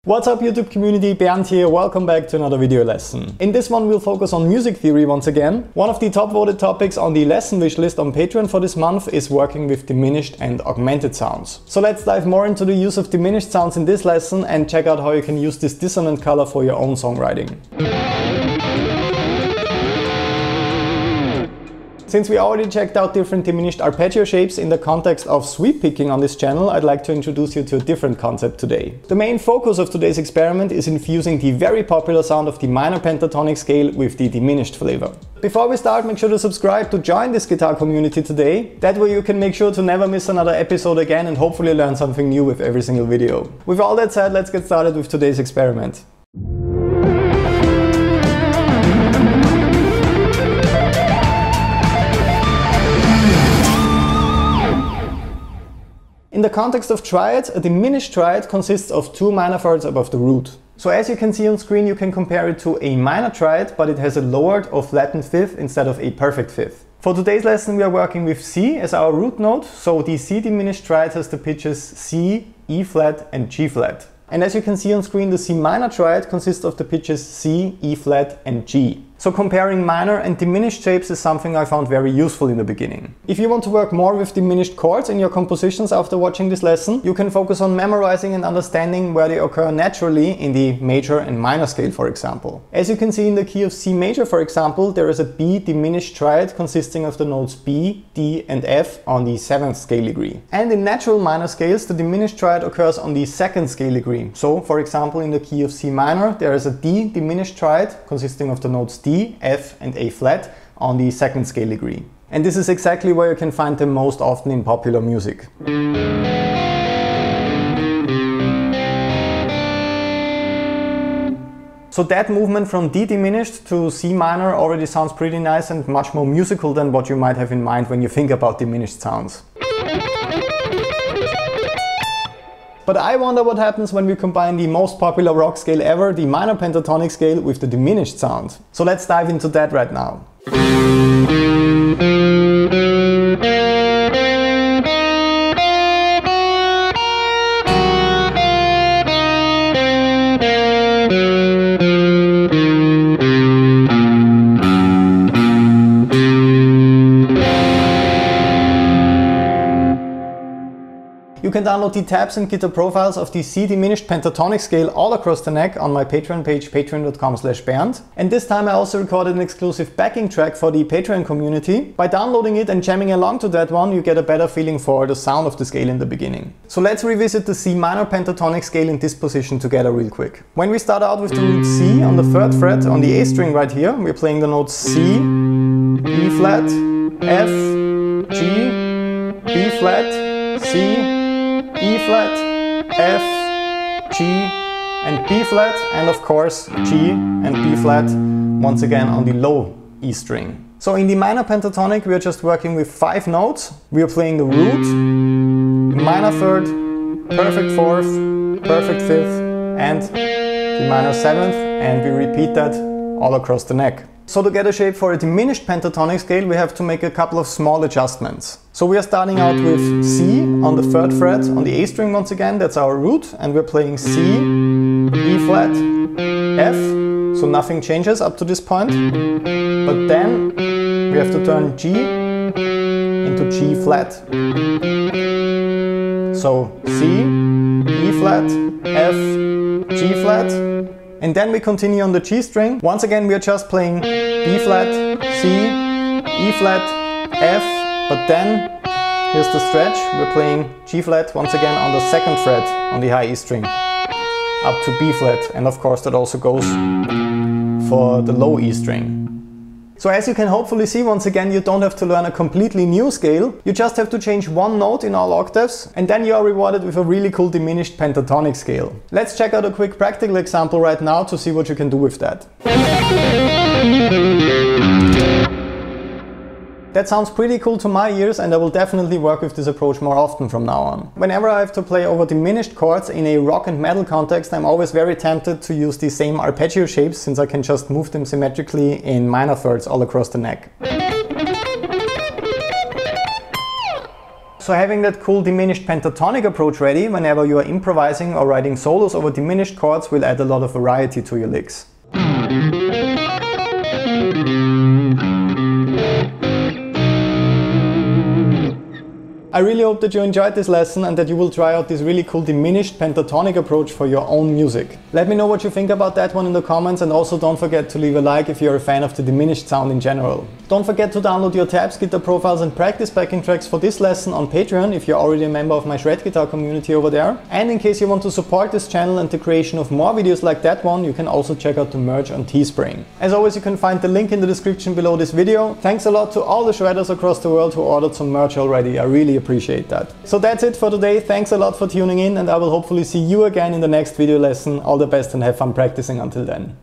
What's up YouTube community, Bernd here, welcome back to another video lesson. In this one we'll focus on music theory once again. One of the top voted topics on the lesson wish list on Patreon for this month is working with diminished and augmented sounds. So let's dive more into the use of diminished sounds in this lesson and check out how you can use this dissonant color for your own songwriting. Since we already checked out different diminished arpeggio shapes in the context of sweep picking on this channel, I'd like to introduce you to a different concept today. The main focus of today's experiment is infusing the very popular sound of the minor pentatonic scale with the diminished flavor. Before we start, make sure to subscribe to join this guitar community today. That way you can make sure to never miss another episode again and hopefully learn something new with every single video. With all that said, let's get started with today's experiment. In the context of triads, a diminished triad consists of two minor thirds above the root. So as you can see on screen, you can compare it to a minor triad, but it has a lowered or flattened fifth instead of a perfect fifth. For today's lesson we are working with C as our root note, so the C diminished triad has the pitches C, E flat and G flat. And as you can see on screen, the C minor triad consists of the pitches C, E flat and G. So comparing minor and diminished shapes is something I found very useful in the beginning. If you want to work more with diminished chords in your compositions after watching this lesson, you can focus on memorizing and understanding where they occur naturally in the major and minor scale, for example. As you can see in the key of C major, for example, there is a B diminished triad consisting of the notes B, D and F on the 7th scale degree. And in natural minor scales, the diminished triad occurs on the 2nd scale degree. So, for example, in the key of C minor, there is a D diminished triad consisting of the notes D, F and A flat on the 2nd scale degree. And this is exactly where you can find them most often in popular music. So that movement from D diminished to C minor already sounds pretty nice and much more musical than what you might have in mind when you think about diminished sounds. But I wonder what happens when we combine the most popular rock scale ever, the minor pentatonic scale, with the diminished sound. So let's dive into that right now. You can download the tabs and guitar profiles of the C diminished pentatonic scale all across the neck on my Patreon page, patreon.com/Bernd. And this time I also recorded an exclusive backing track for the Patreon community. By downloading it and jamming along to that one, you get a better feeling for the sound of the scale in the beginning. So let's revisit the C minor pentatonic scale in this position together real quick. When we start out with the root C on the 3rd fret on the A string right here, we're playing the notes C, E flat, F, G, B flat, C, E flat, F, G and B flat, and of course G and B flat once again on the low E string. So in the minor pentatonic we are just working with 5 notes. We are playing the root, the minor 3rd, perfect 4th, perfect 5th and the minor 7th, and we repeat that all across the neck. So to get a shape for a diminished pentatonic scale, we have to make a couple of small adjustments. So we are starting out with C on the 3rd fret on the A string once again, that's our root, and we're playing C, E flat, F, so nothing changes up to this point. But then we have to turn G into G flat. So C, E flat, F, G flat. And then we continue on the G string. Once again we are just playing B flat, C, E flat, F, but then here's the stretch, we're playing G flat once again on the 2nd fret on the high E string up to B flat, and of course that also goes for the low E string. So as you can hopefully see, once again you don't have to learn a completely new scale, you just have to change one note in all octaves and then you are rewarded with a really cool diminished pentatonic scale. Let's check out a quick practical example right now to see what you can do with that. That sounds pretty cool to my ears, and I will definitely work with this approach more often from now on. Whenever I have to play over diminished chords in a rock and metal context, I'm always very tempted to use the same arpeggio shapes, since I can just move them symmetrically in minor thirds all across the neck. So having that cool diminished pentatonic approach ready whenever you are improvising or writing solos over diminished chords will add a lot of variety to your licks. I really hope that you enjoyed this lesson and that you will try out this really cool diminished pentatonic approach for your own music. Let me know what you think about that one in the comments, and also don't forget to leave a like if you're a fan of the diminished sound in general. Don't forget to download your tabs, guitar profiles and practice backing tracks for this lesson on Patreon if you're already a member of my shred guitar community over there. And in case you want to support this channel and the creation of more videos like that one, you can also check out the merch on Teespring. As always, you can find the link in the description below this video. Thanks a lot to all the shredders across the world who ordered some merch already. I really appreciate that. So that's it for today. Thanks a lot for tuning in, and I will hopefully see you again in the next video lesson. All the best and have fun practicing until then.